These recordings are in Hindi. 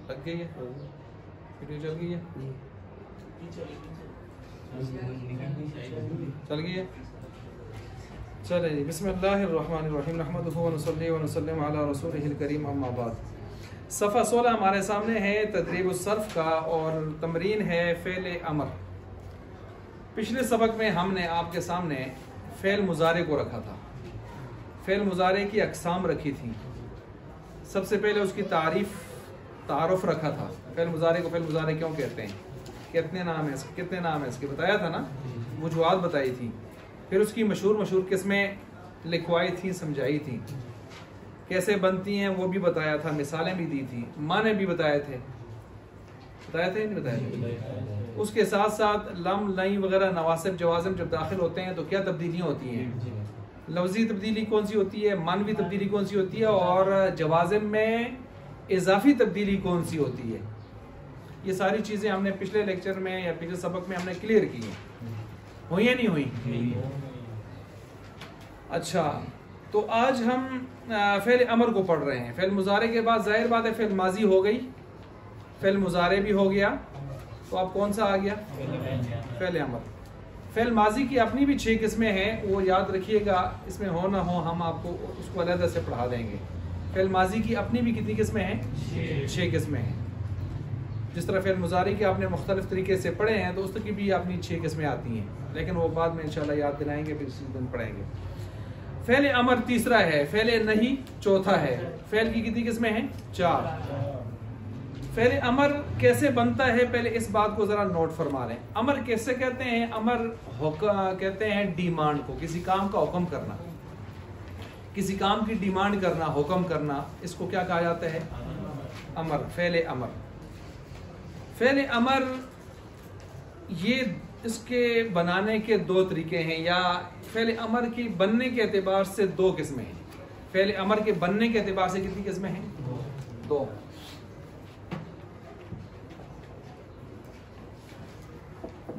लग गई है, वीडियो चल गई है, चल गई है। चले जी, बिस्मिल्लाहिर्रहमानिर्रहीम, नहमदुहु व नुसल्ली व नुसल्लिमु अला रसूलिहिल करीम, अम्मा बाद। सफ़ा 16 हमारे सामने है तदरीबुस सर्फ का और तमरीन है फ़ेल अमर। पिछले सबक में हमने आपके सामने फ़ेल मुज़ारे को रखा था, फ़ेल मुज़ारे की अक़साम रखी थी। सबसे पहले उसकी तारुफ रखा था, फ़ेल मुज़ारे को फ़ेल मुज़ारे क्यों कहते हैं, कितने नाम है इसके बताया था ना, वजूहात बताई थी। फिर उसकी मशहूर किस्में लिखवाई थी, समझाई थी, कैसे बनती हैं वो भी बताया था, मिसालें भी दी थी, माने भी बताए थे नहीं बताए थे। उसके साथ साथ लम लई वगैरह नवासिब जवाज़िम जब दाखिल होते हैं तो क्या तब्दीलियाँ होती हैं, लफ्ज़ी तब्दीली कौन सी होती है, मानवी तब्दीली कौन सी होती है, और जवाज़िम में इजाफी तब्दीली कौन सी होती है। ये सारी चीज़ें हमने पिछले लेक्चर में या पिछले सबक में हमने क्लियर की हैं, हुई या नहीं हुई? अच्छा, तो आज हम फ़ेल अमर को पढ़ रहे हैं। फ़ेल मुज़ारे के बाद ज़ाहिर बात है फ़ेल माजी हो गई, फ़ेल मुज़ारे भी हो गया, तो अब कौन सा आ गया? फ़ेल अमर। फ़ेल माजी की अपनी भी 6 किस्में हैं, वो याद रखिएगा, इसमें हो ना हो हम आपको उसको अलग से पढ़ा देंगे। फ़ेल माजी की अपनी भी कितनी किस्में हैं? 6 किस्में हैं। जिस तरह फ़ेल मुज़ारे की आपने मुख्तलिफ तरीके से पढ़े हैं तो उसकी भी अपनी 6 किस्में आती हैं, लेकिन वो बाद में इंशाल्लाह याद दिलाएंगे, फिर इसी दिन पढ़ेंगे। फ़ेल अमर तीसरा है, फ़ेल नहीं चौथा है। फ़ेल की कितनी किस्में हैं? 4। फ़ेल अमर कैसे बनता है, पहले इस बात को ज़रा नोट फरमा लें। अमर कैसे कहते हैं? अमर कहते हैं डिमांड को, किसी काम का हुक्म करना, किसी काम की डिमांड करना, हुक्म करना, इसको क्या कहा जाता है? अमर, फ़ेल अमर। फ़ेल अमर ये इसके बनाने के 2 तरीके हैं, या फ़ेल अमर की बनने के एतबार से 2 किस्में हैं। फ़ेल अमर के बनने के एतबार से कितनी किस्में हैं? 2।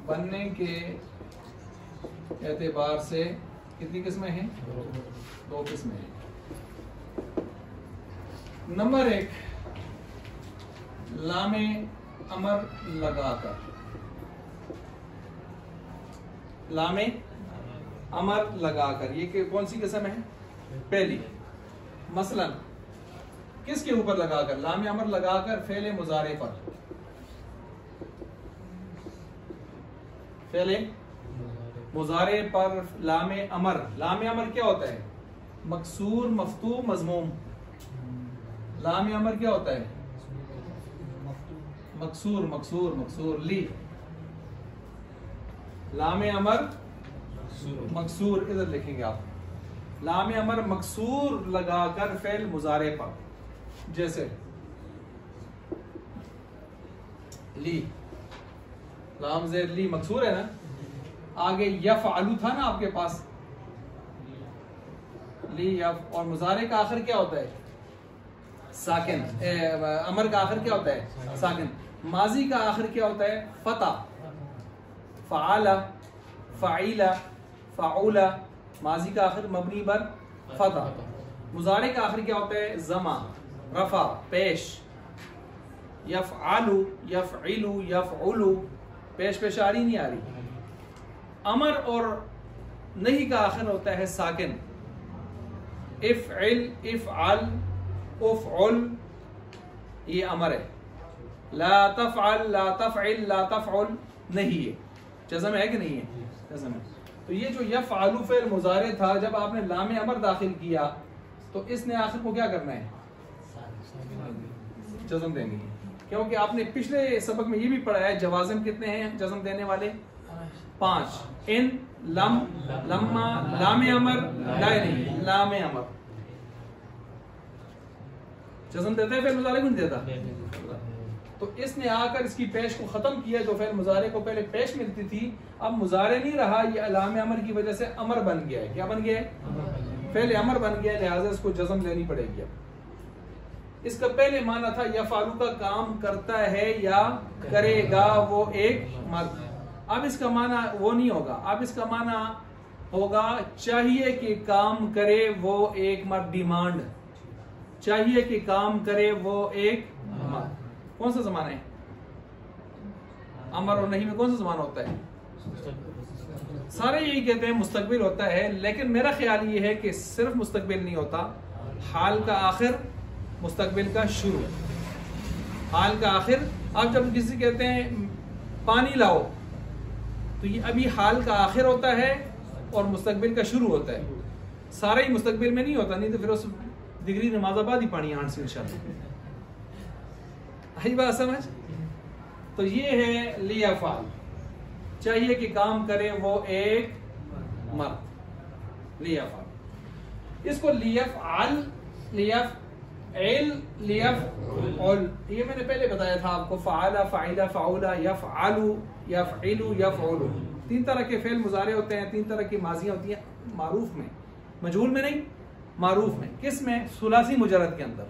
बनने के एतबार से कितनी किस्में हैं? 2 किस्में हैं। नंबर 1, लामे अमर लगाकर, लामे अमर लगाकर, ये कौन सी किस्म है? पहली। मसलन किसके ऊपर लगाकर? लामे अमर लगाकर फ़ेल मुज़ारे पर, फ़ेल मुज़ारे पर लामे अमर। लामे अमर क्या होता है? मकसूर, मफ्तू, मज़मूम। लामे अमर क्या होता है? मकसूर। ली लामे अमर मकसूर, इधर लिखेंगे आप, लामे अमर मकसूर लगाकर फ़ेल मुज़ारे पर, जैसे ली, लाम ज़ेर ली मकसूर है ना, आगे यफ़अलु था ना आपके पास, ली यफ़, और मुज़ारे का आखिर क्या होता है? साकिन। अमर का आखिर क्या होता है? साकिन। माजी का आखिर क्या होता है? फता। फ़अला, फ़अइला, फ़अउला, माजी का आखिर मबनी पर फता। मुज़ारे का आखिर क्या होता है? ज़मा, रफ़ा, पेश। यफ़अलु, यफ़इलु, यफ़उलु, पेश पेशारी नहीं आ रही। अमर और नहीं का आखिर होता है साकिन। इफ़इल, इफ़अल, उफ़उल, ये अमर है। ला तफ़अल, ला तफ़इल, ला तफ़उल नहीं है, जज़म है कि नहीं है? जज़म है। तो ये जो यफ़अलु फ़ेल मुज़ारे था, जब आपने लामे अमर दाखिल किया तो इसने आखिर को क्या करना है? जज़म देंगे, क्योंकि आपने पिछले सबक में ये भी पढ़ा है जवाज़िम कितने हैं जज़म देने वाले? 5। इन, लम, लम्मा, लामे अमर, नहीं, लामे अमर जज़म देता है, फ़ेल मुज़ारे को नहीं देता। तो इसने आकर इसकी पेश को ख़त्म किया, जो फ़ेल मुज़ारे को पहले पेश मिलती थी, अब मुज़ारे नहीं रहा, ये लामे अमर की वजह से अमर बन गया है। क्या बन गया है? फ़ेल अमर बन गया, लिहाजा इसको जज़म लेनी पड़ेगी। अब इसका पहले माना था यफ़अलु का काम करता है या करेगा वो एक मर्द, अब इसका माना वो नहीं होगा, अब इसका माना होगा चाहिए कि काम करे वो एक मर्द। डिमांड, चाहिए कि काम करे वो एक मर्द। कौन सा ज़माना है? अमर और नहीं में कौन सा ज़माना होता है? सारे यही कहते हैं मुस्तकबिल होता है, लेकिन मेरा ख्याल ये है कि सिर्फ मुस्तकबिल नहीं होता, हाल का आखिर, मुस्तकबिल का शुरू। हाल का आखिर, आप जब किसी कहते हैं पानी लाओ तो ये अभी हाल का आखिर होता है और मुस्तकबिल का शुरू होता है। सारा ही मुस्तकबिल में नहीं होता, नहीं तो फिर उस डिग्री नमाज़ाबाद ही पानी आंट से इंशाल्लाह। आई बात समझ? तो ये है लियफ़अल, चाहिए कि काम करे वो एक मर्द। लियफ़अल, इसको लियफ़अल, लियफ़अल, लियफ़अल, ये मैंने पहले बताया था आपको। फ़अला, फ़अला, फ़अला, यफ़अलु, यफ़अलु, यफ़अलु, 3 तरह के फ़ेल मुज़ारे होते हैं, 3 तरह की माज़ियाँ होती हैं मारूफ में, मजहूल में नहीं, मारूफ में। किस में? सुलासी मुजर्रद के अंदर।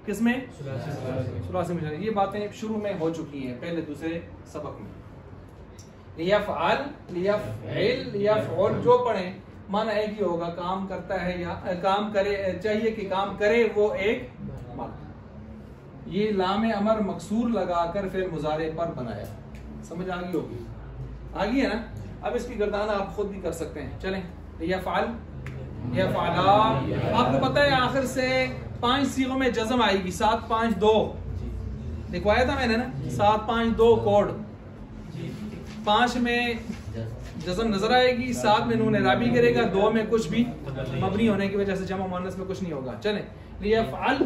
किस में? सुलासी मुजर्रद। ये बातें शुरू में हो चुकी हैं, पहले दूसरे सबक में। लियफ़अल, लियफ़अल, लियफ़अल, जो पढ़े माना एक ही होगा, काम करता है या काम करे, चाहिए कि काम करे वो एक मर्द। ये लाम अमर मकसूर लगाकर फिर मुजारे पर बनाया। समझ आ गई होगी? आ गई है ना? अब इसकी गर्दाना आप खुद भी कर सकते हैं। चलें, लियफ़अल, लियफ़अला, आपको पता है आखिर से 5 सीगों में जज़म आएगी। 7, 5, 2 लिखवाया था मैंने ना, 7, 5, 2 कोड। 5 में जज़म नजर आएगी, 7 में नून राबी करेगा, 2 में कुछ भी मबनी होने की वजह से जमा मुअन्नस में कुछ नहीं होगा। चलें, लियफ़अल,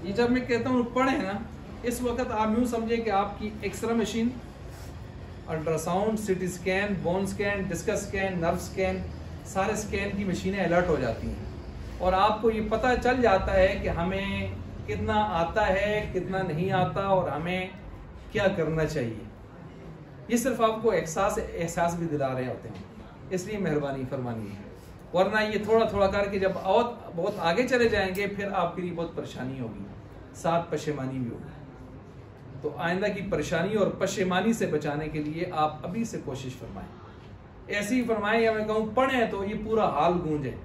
ये जब मैं कहता हूँ पढ़े ना, इस वक्त आप यूँ समझे कि आपकी x-ray machine, ultrasound, CT scan, bone scan, डिस्कस स्कैन, नर्व स्कैन, सारे स्कैन की मशीनें अलर्ट हो जाती हैं और आपको ये पता चल जाता है कि हमें कितना आता है, कितना नहीं आता और हमें क्या करना चाहिए। ये सिर्फ आपको एहसास भी दिला रहे होते हैं, इसलिए मेहरबानी फरमानी है। वरना ये थोड़ा थोड़ा करके जब और बहुत आगे चले जाएंगे फिर आपके लिए बहुत परेशानी होगी, साथ पशेमानी भी होगी। तो आइंदा की परेशानी और पशेमानी से बचाने के लिए आप अभी से कोशिश फरमाएं। ऐसी ही फरमाएं या मैं कहूँ पढ़ें तो ये पूरा हाल गूंजे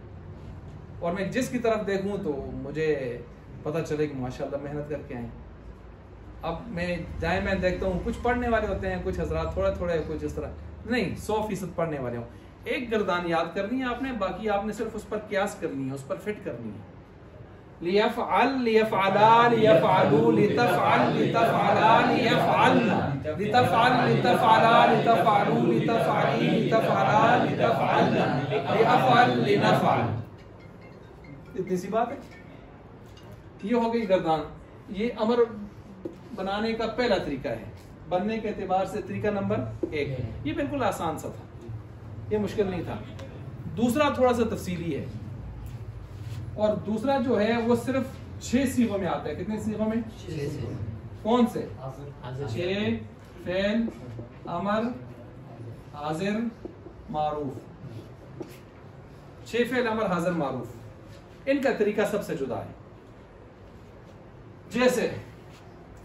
और मैं जिसकी तरफ देखूं तो मुझे पता चले कि माशाल्लाह मेहनत करके आए। अब मैं देखता हूँ कुछ पढ़ने वाले होते हैं, कुछ हजरात थोड़ा थोड़ा, कुछ इस तरह नहीं, 100% पढ़ने वाले हों। एक गर्दान याद करनी है आपने, बाकी आपने सिर्फ उस पर क्यास करनी है, उस पर फिट करनी है। लियफ़अल, लियफ़अला, लियफ़अलु, लितफ़अल, लितफ़अला, लियफ़अल, लितफ़अल, लितफ़अला, लितफ़अलु, लितफ़अली, लितफ़अला, लितफ़अल, लियफ़अल, लिनफ़अल। इतनी सी बात है। ये हो गई गर्दान। ये अमर बनाने का पहला तरीका है, बनने के एतबार से तरीका नंबर 1। ये बिल्कुल आसान सा था, ये मुश्किल नहीं था। दूसरा थोड़ा सा तफसीली है और दूसरा जो है वो सिर्फ 6 सीगों में आता है। कितने सीगों में? 6। कौन से? 6 फेल, अमर, हाजिर, मारूफ। 6 फेल, अमर, हाजिर, मारूफ। इनका तरीका सबसे जुदा है। जैसे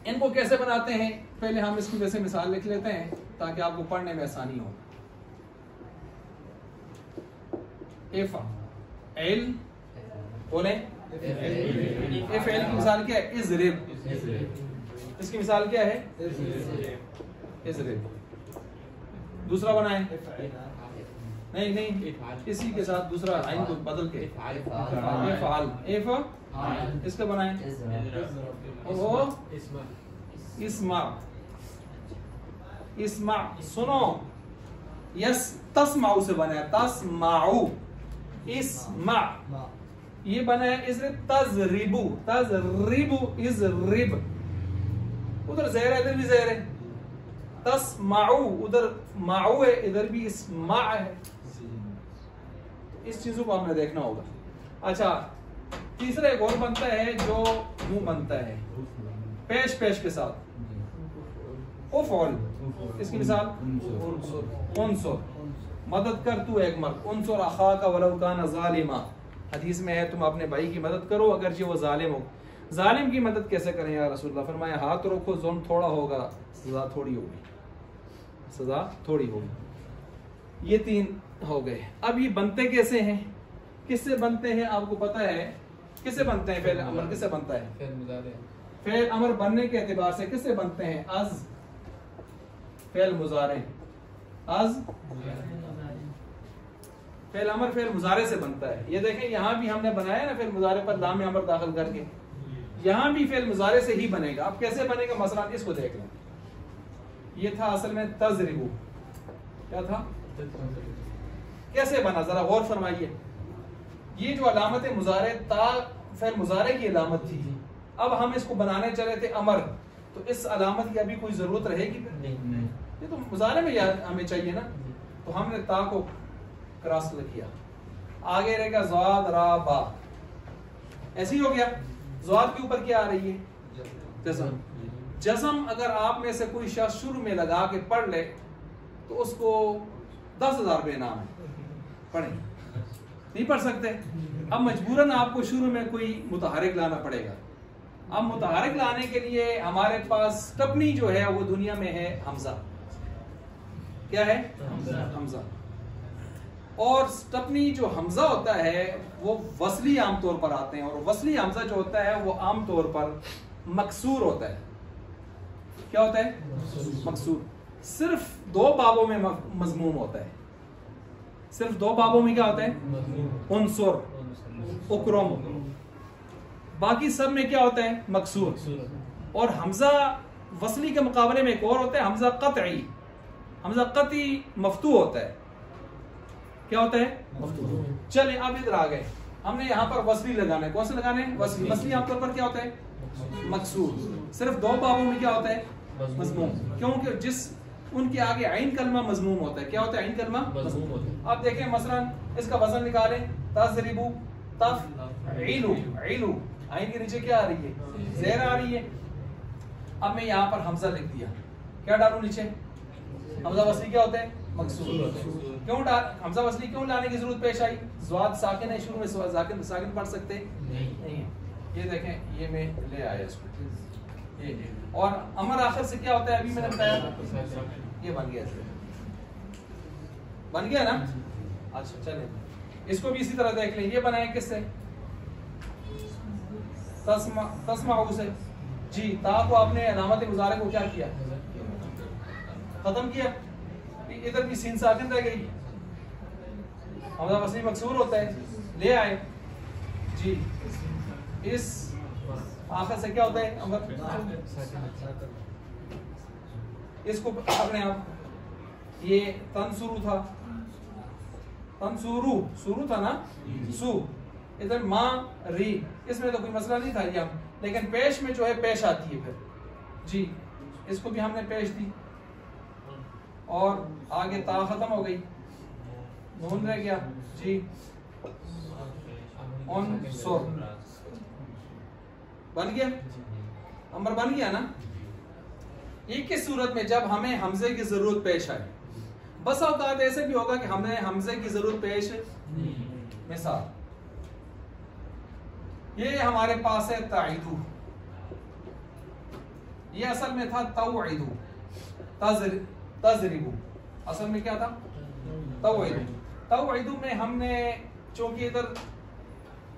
इनको कैसे बनाते हैं, पहले हम इसकी वैसे मिसाल लिख लेते हैं ताकि आपको पढ़ने में आसानी हो। इफ़अल, बोले इफ़अल की मिसाल क्या है? इज़रिब। इसकी मिसाल क्या है? इज़रिब। दूसरा बनाए, नहीं इसी के साथ दूसरा आइन को बदल के इफ़अल, इसका बनाए इस्मा, इस्मा, सुनो। यस, तस्माउ से बना है, तस्माउ, इस्मा। ये बना है इज़रिब, तज़रिबु, तज़रिबु, इज़रिब। उधर ज़ेर है, इधर भी ज़ेर है। तस्माउ, उधर माउ है, इधर भी इस्मा है। इस चीजों को आपने देखना होगा। अच्छा, तीसरा एक और बनता है जो यूं बनता है, पेश पेश के साथ, उफ़अल। इसकी मिसाल उनसुर, मदद कर तू एक मर्द। उनसुर अखाका वलौ काना ज़ालिमा। हदीस में है तुम अपने भाई की मदद करो अगर जो वो जालिम हो। जालिम की मदद कैसे करें या रसूलुल्लाह? फरमाया हाथ रोको, जुल्म थोड़ा होगा, सजा थोड़ी होगी, सजा थोड़ी होगी। ये 3 हो गए। अब ये बनते कैसे हैं, किससे बनते हैं? आपको पता है किससे बनते हैं? फेल अमर किससे बनता है? फेल अमर बनने के एतबार से किससे बनते हैं? अज फेल मुजारे, अज फेल अमर फेल मुजारे से बनता है। ये देखें यहाँ भी हमने बनाया ना फेल मुजारे पर लाम अमर दाखिल करके, यहाँ भी फेल मुजारे से ही बनेगा। अब कैसे बनेगा? मसलन इसको देख लें। ये था असल में तजरिबू, क्या था? कैसे बना जरा गौर फरमाइए। ये जो अलामत मुजारे ता फेल मुजारे की अलामत थी, अब हम इसको बनाने चले थे अमर, तो इस अलामत की अभी कोई जरूरत रहेगी? नहीं, ये तो मुजारे में याद हमें चाहिए ना। तो हमने ता को क्रॉस किया, आगे रहेगा ज़ाद रा बा, ऐसे ही हो गया। ज़ाद के ऊपर क्या आ रही है? जज़म। जज़म अगर आप में से कोई शख्स शुरू में लगा के पढ़ ले तो उसको 10,000 रुपये इनाम है। पढ़े नहीं पढ़ सकते, अब मजबूरन आपको शुरू में कोई मुतहरिक लाना पड़ेगा। अब मुतहरिक लाने के लिए हमारे पास टपनी जो है वो दुनिया में है हमजा। क्या है? हमजा। और टपनी जो हमजा होता है वो वसली आमतौर पर आते हैं, और वसली हमजा जो होता है वो आमतौर पर मकसूर होता है। क्या होता है? मकसूर। सिर्फ 2 बाबों में मजमूम होता है, सिर्फ 2 बाबों में क्या होता है? उनसुर, उकरम। बाकी सब में क्या होता है? मकसूर। और हमजा वसली के मुकाबले में एक और होता है, हमजा कतई। हमजा कतई मफ्तू होता है। क्या होता है? मफ्तू। चलिए अब इधर आ गए, हमने यहाँ पर वसली लगाना है। कौन से लगाने हैं? वसली। वसली आमतौर पर क्या होता है? मकसूर। सिर्फ 2 बाबों में क्या होता है? मजमूम। क्योंकि जिस उनके आगे आइन कलमा मजमूम होता है। क्या होता है? आइन कलमा मजमूम होता है। अब देखें मसलन इसका वजन निकालें, तज़रिबू तफ़ईलू, ईलू, आइन के नीचे क्या आ रही है? ज़ेर आ रही है। अब मैं यहाँ पर हमजा लिख दिया, क्या डालूं नीचे? हमजा वसली क्या होता है? मकसूर। क्यों हमजा वसली क्यों लाने की जरूरत पेश आई? ज़ाद साकिन है, शुरू में साकिन पढ़ सकते नहीं। ये देखें, ये मैं ले आया इसको, ये। और अमर आखिर से क्या होता है? अभी मैंने बताया, ये बन गया, बन गया ना? अच्छा चले इसको भी इसी तरह देख लें। ये बनाए किससे? तस्माउ से। जी, ता को आपने अलामत मुजारे को क्या किया? खत्म किया। इधर की सीन साकिन रह गई, हमजा वसली मकसूर होता है, ले आए जी। इस आखिर से क्या होता है? इसको अपने आप, ये तनसुरु था, तनसुरु सुरु था ना, सु। इधर माँ री, इसमें तो कोई मसला नहीं था ये, लेकिन पेश में जो है पेश आती है फिर जी। इसको भी हमने पेश दी और आगे ता खत्म हो गई, नून रह गया जी। उनसुर बन गया, अमर बन गया ना। एक किस सूरत में? जब हमें हमजे की जरूरत पेश आए। बस औकात ऐसे भी होगा कि हमें हमजे की जरूरत पेश। मिसाल ये हमारे पास है ताइदू, ये असल में था तौइदू, तजरिबू, असल में क्या था? तौइदू। तौइदू में हमने चूंकि इधर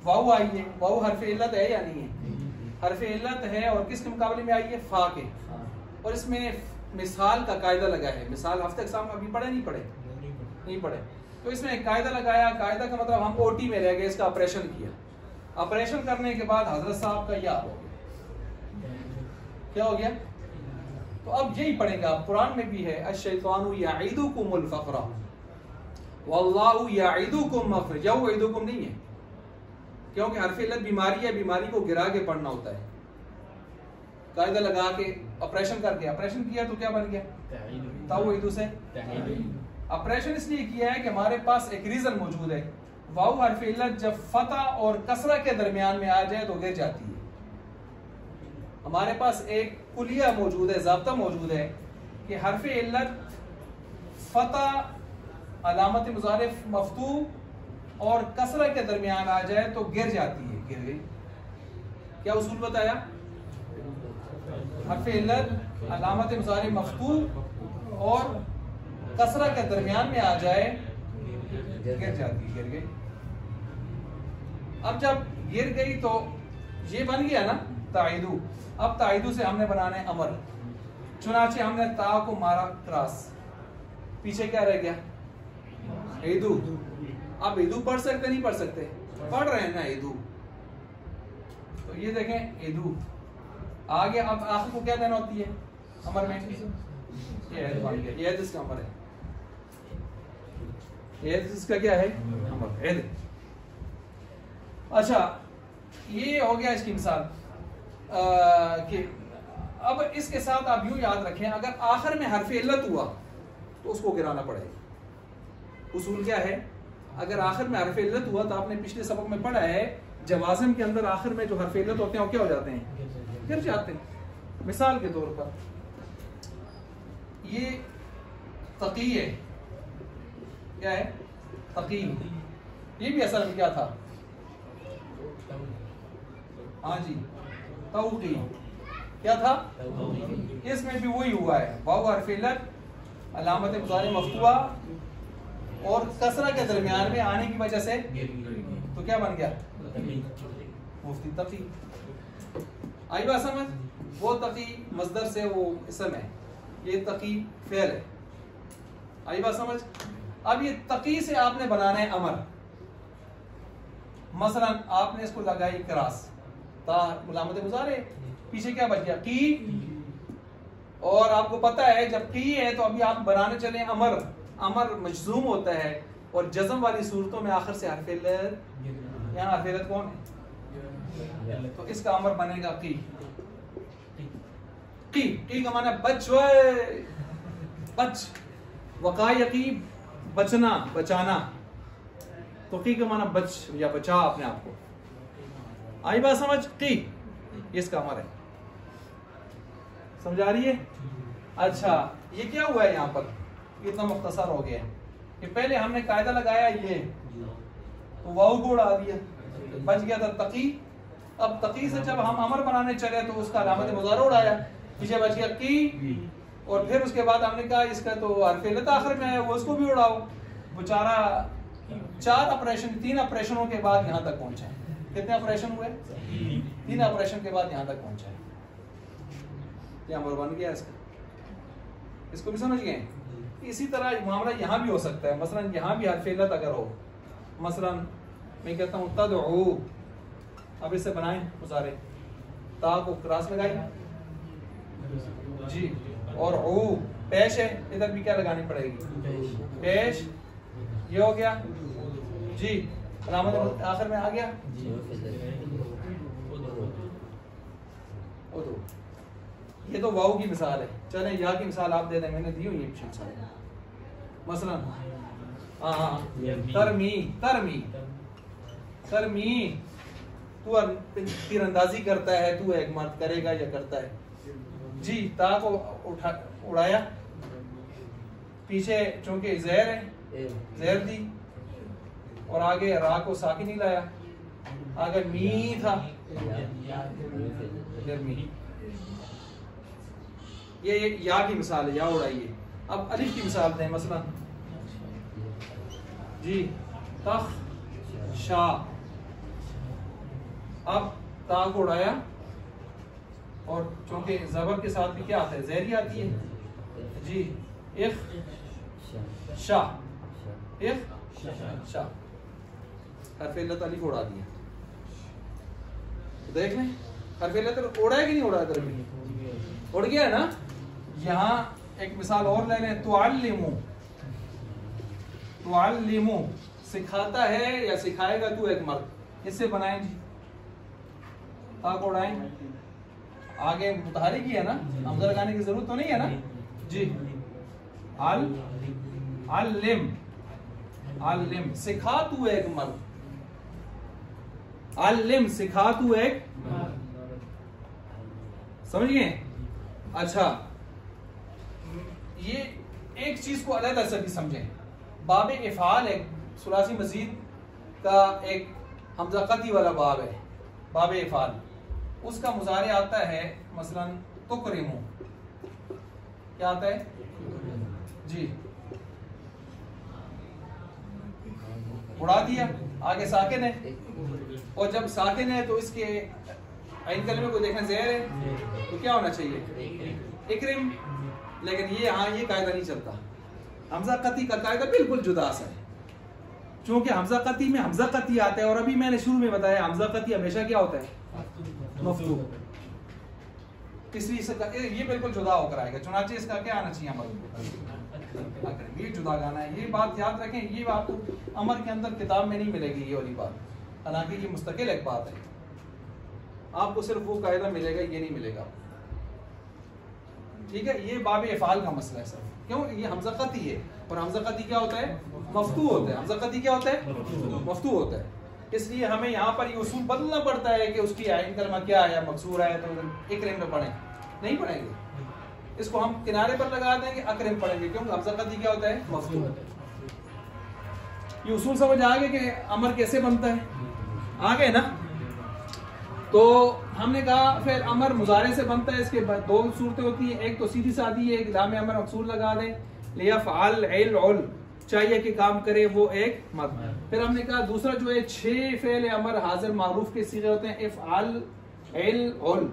वाऊ आई है, वाऊ हरफ इल्लत है या नहीं है? हरफ इल्लत है, और किसके मुकाबले में आई है? फा के। और इसमें मिसाल का कायदा लगा है। मिसाल हफ्ते एग्जाम अभी पढ़े नहीं पढ़े? नहीं पढ़े। तो इसमें एक कायदा लगाया, कायदा का मतलब हम ओटी में रह गए, इसका ऑपरेशन किया। ऑपरेशन करने के बाद हजरत साहब का यह हो गया, क्या हो गया? तो अब यही पढ़ेंगे आप, कुरान में भी है, अश-शैतानु यईदुकुमुल फ़क़्र वल्लाहु यईदुकुम मग़फ़िरत। यईदुकुम नहीं है, क्योंकि हरफ इल्लत बीमारी है, बीमारी को गिरा के पढ़ना होता है। कायदा लगा के ऑपरेशन करके, ऑपरेशन किया तो क्या बन गया? तौइदू से। ऑपरेशन इसलिए किया है कि हमारे पास एक रीजन मौजूद है। वाऊ हरफ इल्लत जब फतह और कसरा के दरमियान में आ जाए तो गिर जाती है। हमारे पास एक कुलिया मौजूद है, ज़ाब्ता मौजूद है कि हरफ इल्लत फतह अलामत मुज़ारे मफ्तू और कसरा के दरमियान आ जाए तो गिर जाती है, गिर गई। क्या उसूल बताया? हर्फ इल्लत अलामत मुज़ारी मफ्तू और कसरा के दरमियान में आ जाए गिर जाती, गिर गई। अब जब गिर गई तो ये बन गया ना ताइदू। अब ताइदू से हमने बनाना है अमर, चुनाचे हमने ता को मारा क्रॉस, पीछे क्या रह गया? ईदू। अब ईदू पढ़ सकते नहीं पढ़ सकते? पढ़ रहे हैं ना ईदू। तो ये देखें ईदू आ गया। अब आखिर को क्या देना होती है अमर में? ये बन गया, ये इसका अमर है, ये इसका क्या है? अमर है। अच्छा ये हो गया इसकी मिसाल कि अब इसके साथ आप यूं याद रखें, अगर आखिर में हर्फ इल्लत हुआ तो उसको गिराना पड़ेगा। उसूल क्या है? अगर आखिर में हर्फ इल्लत हुआ तो आपने पिछले सबक में पढ़ा है जवाज़िम के अंदर आखिर में जो हर्फ इल्लत होते हैं वो क्या हो जाते हैं? गिर जाते हैं। मिसाल के तौर पर ये तकी है, क्या है? तकी। ये भी असल में क्या था? हाँ जी तौकी। क्या था? इसमें भी वही हुआ है, वाव हर्फ इल्लत अलामत मुज़ारी मफ्तूआ और कसरा के दरमियान में आने की वजह से तो क्या बन गया? मुफ्ती तकी। आई बात समझ? वो तकी मस्दर से वो इसम है, ये तकी फेल है। आई बात समझ? अब ये तकी से आपने बनाना है अमर। मसलन आपने इसको लगाई क्रॉस, ता अलामत मुज़ारे, पीछे क्या बच गया? की। और आपको पता है जब की है तो अभी आप बनाने चले अमर। अमर मजजूम होता है और जज़म वाली सूरतों में आखिर से हर्फ इल्लत, यहाँ हर्फ इल्लत कौन है? तो इसका अमर बनेगा की। की का माना बच, बच, वकायकी बचना, बचाना। तो की का माना बच या बचा अपने आप को। आई बात समझ? की इसका अमर है, समझा रही है? अच्छा ये क्या हुआ है यहाँ पर? इतना मुख्तसर हो गया है कि पहले हमने कायदा लगाया ये तो वाव को उड़ा दिया, बच गया था तकी। अब तकी से जब हम अमर बनाने चले तो उसका अलामत मुज़ारा उड़ाया, पीछे बच गया की। और फिर उसके बाद हमने कहा इसका तो हर्फ इल्लत आखिर में है, वो उसको भी उड़ाओ। बेचारा 4 ऑपरेशन 3 ऑपरेशनों के बाद यहाँ तक पहुंचा है। कितने ऑपरेशन हुए? 3 ऑपरेशन के बाद यहाँ तक पहुंचा है। क्या अमर बन गया इसका? इसको भी समझ गए? इसी तरह मामला यहाँ भी हो सकता है। मसलन यहाँ भी हर्फ इल्लत अगर हो, मसलन मैं कहता हूँ तदऊ, अब इससे बनाएं मुज़ारे, ता को क्रॉस लगाई जी, और ऊ पेश है, इधर भी क्या लगानी पड़ेगी? पेश। ये हो गया जी, अलामत आखिर में आ गया उदू। ये तो वाव की मिसाल है। चले या की मिसाल आप दे दें, मैंने दी हुई है पिछले मिसाल। मसलन तरमी, तरमी, तरमी, तू तीरंदाजी करता है, तू एक मर्द करेगा या करता है जी। ता को उड़ाया, पीछे चूंकि जहर है जहर दी, और आगे रा को साकिन ही लाया, आगे मी था मी। ये या की मिसाल है, या उड़ाइए। अब अलिफ की मिसाल दें, मसलन जी तख शा। अब ता को उड़ाया और चूंकि जबर के साथ भी क्या आता है? ज़हरी आती है जी। इख शा, इख शा, हर्फ इल्लत अलिफ उड़ा दिया। देख लें हर्फ इल्लत उड़ा है कि नहीं उड़ा? इधर भी उड़ गया ना। यहाँ एक मिसाल और ले लें, तुअल्लिमु, तुअल्लिमु सिखाता है या सिखाएगा तू एक मर्द। इससे बनाएं जी, ता को उड़ाएं, आगे मुतहरिक ही है ना, हमजा लगाने की जरूरत तो नहीं है ना जी। अल अल्लिम, अल्लिम सिखा तू एक मर्द, अल्लिम सिखा तू एक, समझिए? अच्छा ये एक चीज को अलग से भी समझें। बाब इफ़ाल एक सुलासी मजीद का एक हमजा कती वाला बाब है, बाब इफ़ाल। उसका मुजारे आता है मसलन तुकरिमु, क्या आता है जी, उड़ा दिया, आगे साकिन है, और जब साकिन है तो इसके आइन कलमे को देखें ज़ेर है तो क्या होना चाहिए इक्रिम, लेकिन ये यहाँ ये कायदा नहीं चलता। हमजा कती का कायदा बिल्कुल जुदा सा है, क्योंकि हमजा कती में हमजा कती आता है, और अभी मैंने शुरू में बताया हमजा कती हमेशा क्या होता है मफ्तू, इसलिए इसका ये बिल्कुल जुदा होकर आएगा। चुनाचे इसका क्या आना चाहिए अमर, ये जुदा गाना है, ये बात याद रखें, ये बात अमर के अंदर किताब में नहीं मिलेगी ये वाली बात, हालांकि ये मुस्तकिल एक बात है, आपको सिर्फ वो कायदा मिलेगा, ये नहीं मिलेगा, ठीक है। ये बाब इफ़ाल का मसला है सर, क्यों, ये हमजा कती है, और हमजा कती क्या होता है मफ्तू होता है, हमजा कती क्या होता है मफ्तू होता है, इसलिए हमें यहाँ पर ये उसूल बदलना पड़ता है कि उसकी आइन कलमा क्या है, मकसूर है तो इक्रिम में पढ़ें, नहीं पढ़ेंगे, इसको हम किनारे पर लगा देंगे, अक्रिम पढ़ेंगे, क्योंकि हमजा कती क्या होता है मफ्तू। ये उसूल समझ आ गए कि अमर कैसे बनता है, आ गए ना। तो हमने कहा फिर अमर मुजारे से बनता है, इसके बाद दो सूरतें होती हैं, एक तो सीधी सादी है, एक लाम अमर मकसूर लगा दें, लिया फ़ाल इल उल चाहिए कि काम करे वो एक मद। फिर हमने कहा दूसरा जो है 6 फ़ेल अमर हाजिर मारूफ के सीगे होते हैं, इफ़आल इल उल,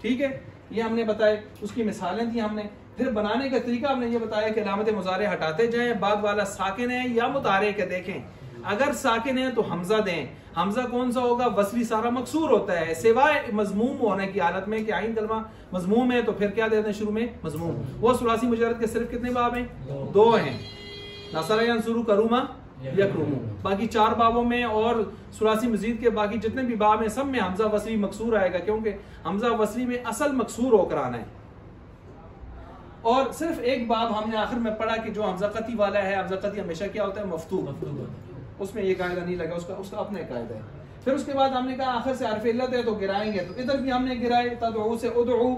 ठीक है, ये हमने बताए, उसकी मिसालें दी हमने। फिर बनाने का तरीका हमने ये बताया कि अलामत मुजारे हटाते जाएं, बाद वाला साकिन है या मुतारे के देखें, अगर साकिन है तो हमजा दें, हमजा कौन सा होगा वसली सारा मकसूर होता है, सिवाय मजमूम होने की हालत में कि आइन कलमा मजमूम है तो फिर क्या देते हैं शुरू में मजमूम। वो सुलासी मुजर्रद के सिर्फ कितने बाब हैं, 2 हैं, नसरा यंसुरु करूमा यकरूमु, बाकी 4 बाबों में और सुलासी मजीद के बाकी जितने भी बाब हैं सब में हमजा वसली मकसूर आएगा, क्योंकि हमजा वसली में असल मकसूर होकर आना है। और सिर्फ एक बाब हमने आखिर में पढ़ा कि जो हमजा कती वाला है, हमजा कती हमेशा क्या होता है मफ्तू, उसमें ये कायदा नहीं लगा, उसका अपना कायदा है। फिर उसके बाद हमने कहा आखिर से हरफ इल्लत है तो गिराएंगे, तो इधर भी हमने गिराए, तदऊ से उदऊ,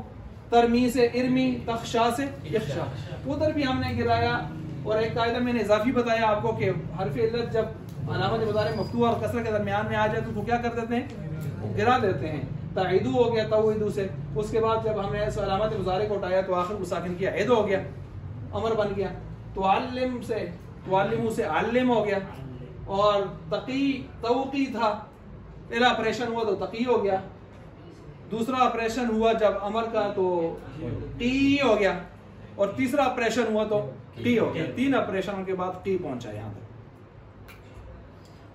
तरमी से इरमी, तख्शा से यख्शा, उधर भी हमने गिराया। और एक कायदा मैंने इजाफी बताया आपको कि हरफ इल्लत जब अलामत मुज़ारे मफ्तू और कसर के दरमियान में आ जाए तो क्या कर देते हैं, वो गिरा देते हैं। ताइदू हो गया तवईदू से, उसके बाद जब हमने अलामत मुज़ारे को उठाया तो आखिर साकिन किया, ऐद हो गया, अमर बन गया। तो आलिम से वालिमू से आलिम हो गया, और तकी तौकी था, पहला ऑपरेशन हुआ तो तकी हो गया, दूसरा ऑपरेशन हुआ जब अमर का तो टी हो गया, और तीसरा ऑपरेशन हुआ तो टी हो गया। 3 ऑपरेशनों के बाद टी पहुंचा यहाँ तक।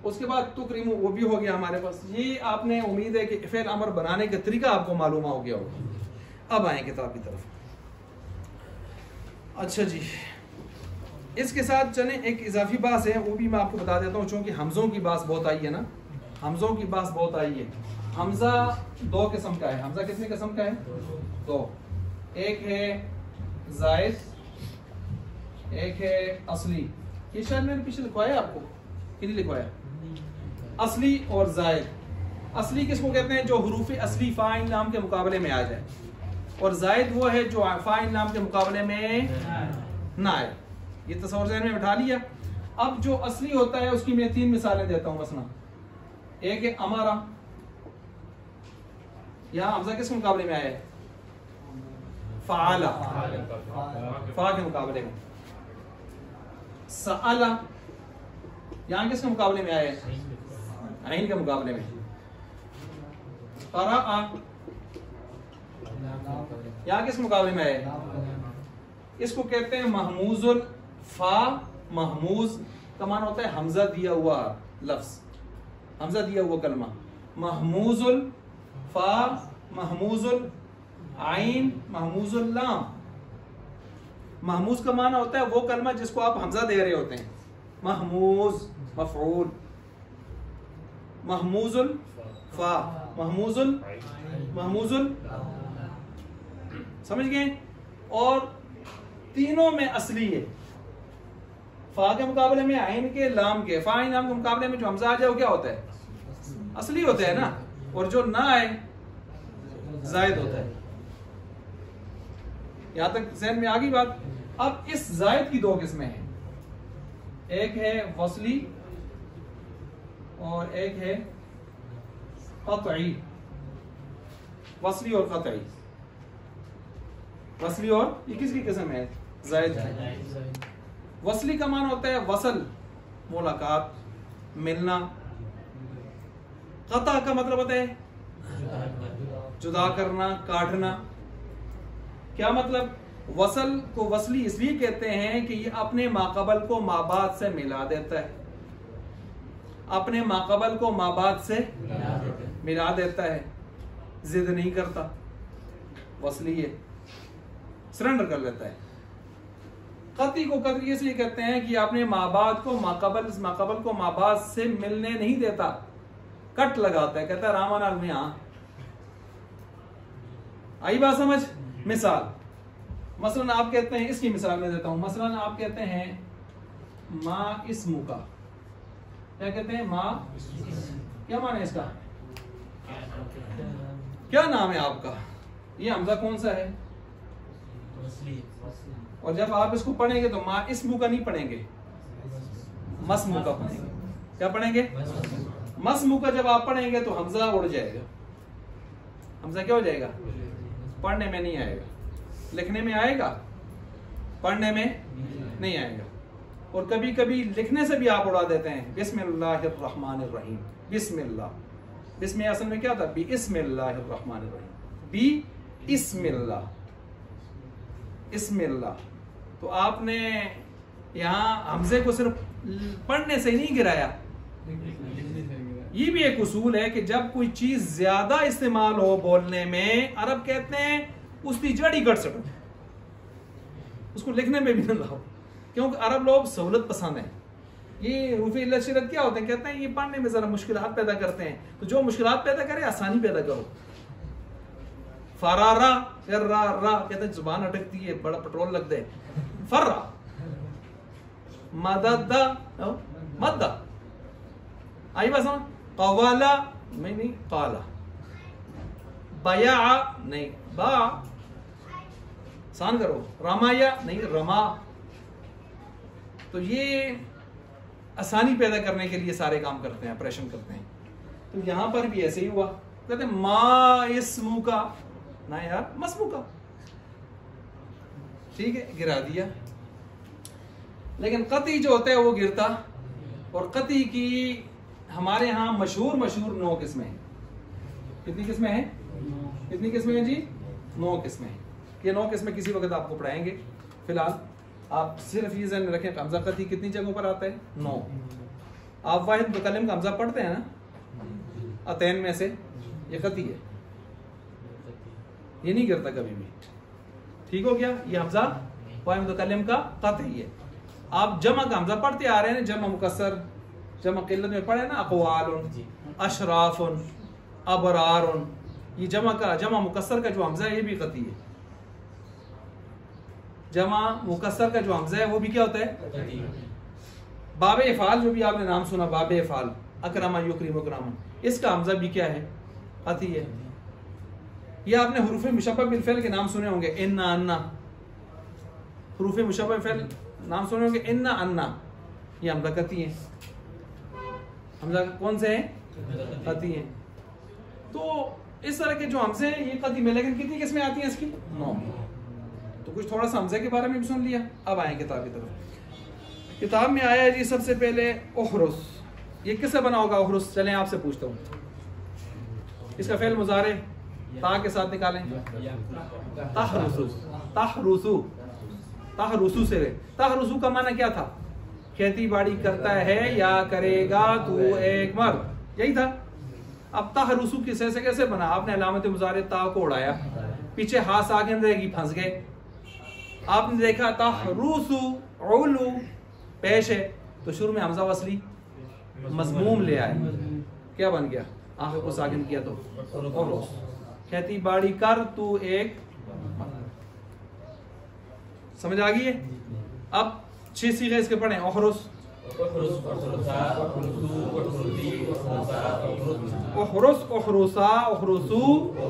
उसके बाद तुकरीमु वो भी हो गया हमारे पास। ये आपने उम्मीद है कि फिर अमर बनाने का तरीका आपको मालूम हो गया होगा। अब आए किताब की तरफ। अच्छा जी, इसके साथ चले एक इजाफी बात है, वो भी मैं आपको बता देता हूँ, चूंकि हमजों की बात बहुत आई है ना, हमजों की बात बहुत आई है। हमजा 2 किस्म का है। हमजा कितने किस्म का है, 2। एक है जायद, एक है असली। ये शायद मैंने पीछे लिखवाया आपको कि नहीं लिखवाया, असली और जायद। असली किसको कहते हैं, जो हुरूफ असली फाइल नाम के मुकाबले में आ जाए, और जायद वो है जो फाइल नाम के मुकाबले में ना आए। ये तस्वर ज़हन में बिठा लिया। अब जो असली होता है उसकी मैं 3 मिसालें देता हूं मसला। एक है अमारा, यहां हमजा किस मुकाबले में आया है, फ़ाला, फा के मुकाबले में। सअला यहां किसके मुकाबले में आया है, आइन के मुकाबले में। क़राअ यहां किस मुकाबले में आया है, इसको कहते हैं महमूजुल फा। महमूज का मान होता है हमजा दिया हुआ लफ्ज, हमजा दिया हुआ कलमा। महमूजुल फा, महमूजुल आइन, महमूजुल लाम। महमूज का माना होता है वो कलमा जिसको आप हमजा दे रहे होते हैं। महमूज मफऊल, महमूजुल फा, महमूजुल समझ गए। और तीनों में असली है, फा के मुकाबले में, आइन के, लाम के। फा नाम के मुकाबले में जो हमजा आ जाए वो क्या होता है, असली होता है ना, और जो ना आए जायद होता है। यहां तक ज़हन में आ गई बात। अब इस जायद की 2 किस्में हैं, एक है वसली और एक है क़त्ई। वसली और कतई। वसली और ये किसकी किस्म है? ज़ायद। वसली का मान होता है वसल, मुलाकात, मिलना। कता का मतलब होता है जुदा करना, काटना। क्या मतलब? वसल को वसली इसलिए कहते हैं कि ये अपने माकबल को माबाद से मिला देता है, अपने माकबल को माबाद से मिला देता है, जिद नहीं करता, वसली है, सरेंडर कर लेता है। कती को कतई इसलिए कहते हैं कि अपने माबाद को माकबल को माबाद से मिलने नहीं देता, कट लगाता है, कहता है रामान आल में। आई बात समझ? मिसाल मसलन आप कहते हैं, इसकी मिसाल मैं देता हूं। मसलन आप कहते हैं माँ इस्मु का, क्या कहते हैं? माँ, क्या माने इसका? क्या नाम है आपका? ये हमजा कौन सा है? और जब आप इसको पढ़ेंगे तो माँ इस्मु का नहीं पढ़ेंगे, मस्मु का पढ़ेंगे। क्या पढ़ेंगे? मस्मु का जब आप पढ़ेंगे तो हमजा उड़ जाएगा। हमजा क्या हो जाएगा? पढ़ने में नहीं आएगा, लिखने में आएगा, पढ़ने में नहीं आएगा। और कभी कभी लिखने से भी आप उड़ा देते हैं। बिस्मिल्लाहिर्रहमानिर्रहीम, बिस्मिल्लाह, बिस्मिल्लाह असल में क्या था? बिस्मिल्लाहिर्रहमानिर्रहीम, बी इस्मिल्लाह, इस्मिल्लाह। तो आपने यहाँ हमजे को सिर्फ पढ़ने से ही नहीं गिराया। ये भी एक उसूल है कि जब कोई चीज ज्यादा इस्तेमाल हो बोलने में, अरब कहते हैं उसकी जड़ ही गट सटो, उसको लिखने में भी न लाओ, क्योंकि अरब लोग सहूलत पसंद है। ये रूफी इल्लत शिरत क्या होते हैं? कहते हैं ये पढ़ने में जरा मुश्किलात पैदा करते हैं, तो जो मुश्किलात पैदा करे आसानी पैदा करो। फरारा रा रा कहते हैं जुबान अटकती है, बड़ा पेट्रोल लग दे। फर्रा, मददा मद्दा, आई बात समझ? कवाला नहीं, काला, बया नहीं, बा सान करो, रमाया नहीं, रमा। तो ये आसानी पैदा करने के लिए सारे काम करते हैं, ऑपरेशन करते हैं। तो यहां पर भी ऐसे ही हुआ। कहते हैं मा इस्मु का, ना यार मस्मु का, ठीक है, गिरा दिया। लेकिन कती जो होता है वो गिरता। और कती की हमारे यहाँ मशहूर 9 किस्में हैं। कितनी किस्में हैं? कितनी किस्में हैं जी? 9 किस्में हैं। ये 9 किस्में किसी वक्त आपको पढ़ाएंगे। फिलहाल आप सिर्फ ये ज़हन में रखें, हमजा कती कितनी जगहों पर आता है? 9। आप वाहिद मुतकल्लिम का हमजा पढ़ते हैं ना, अतैन में से, ये कती है, ये नहीं गिरता कभी भी। ठीक हो गया? ये हमजा वाहिद मुतकल्लिम का कतई है। आप जमा का हमजा पढ़ते आ रहे हैं, जमा मुकस्सर, जमा किल्लत में पढ़े ना, अक़वालुन, अशराफुन, अबरारुन। ये जमा मुकस्सर का जो हमजा है ये भी कती है। जमा मुकस्सर का जो हमजा है वो भी क्या होता है? बाबे इफ़ाल, जो भी आपने नाम सुना, बाबे इफ़ाल, अकरमा युकरिम अकरामन, इसका हमजा भी क्या है? कती है। ये आपने हुरूफ मुशब्बह बिल फ़िल के नाम सुने होंगे, इन्ना अन्ना। हुरूफ मुशब्बह बिल फ़िल नाम सुने होंगे, इन्ना अन्ना, ये हमजा कती है। हमजा कौन से हैं? कती हैं। तो इस तरह के जो हमजे हैं ये कती में, लेकिन कितनी किस्में आती हैं इसकी? 9। तो कुछ थोड़ा सा हमजे के बारे में भी सुन लिया। अब आए किताब की तरफ। किताब में आया है जी सबसे पहले उखरुस। ये किससे बना होगा उखरुस? चलें आपसे पूछता हूँ, इसका फेल मुजारे ता के साथ निकालें। तहरुसु, तहरुसु, तहरुसु से, तहरुसु का माना क्या था? खेती बाड़ी करता है या करेगा तू एक मर्द, यही था। अब तहरुसु किसे से कैसे बना? आपने अलामत मुजारे ता को उड़ाया, पीछे हाथ आगे रहेगी, फंस गए। आपने देखा तहरुसु उलू पेश है, तो शुरू में हमजा वसली मजमूम ले आए, क्या बन गया? आंखों को साकिन किया तो उरुस। खेती बाड़ी कर तू एक, समझ आ गई है? अब 6 सीगे इसके पढ़े। उखरुस, उखरुस, उखरुसा, उखरुसू,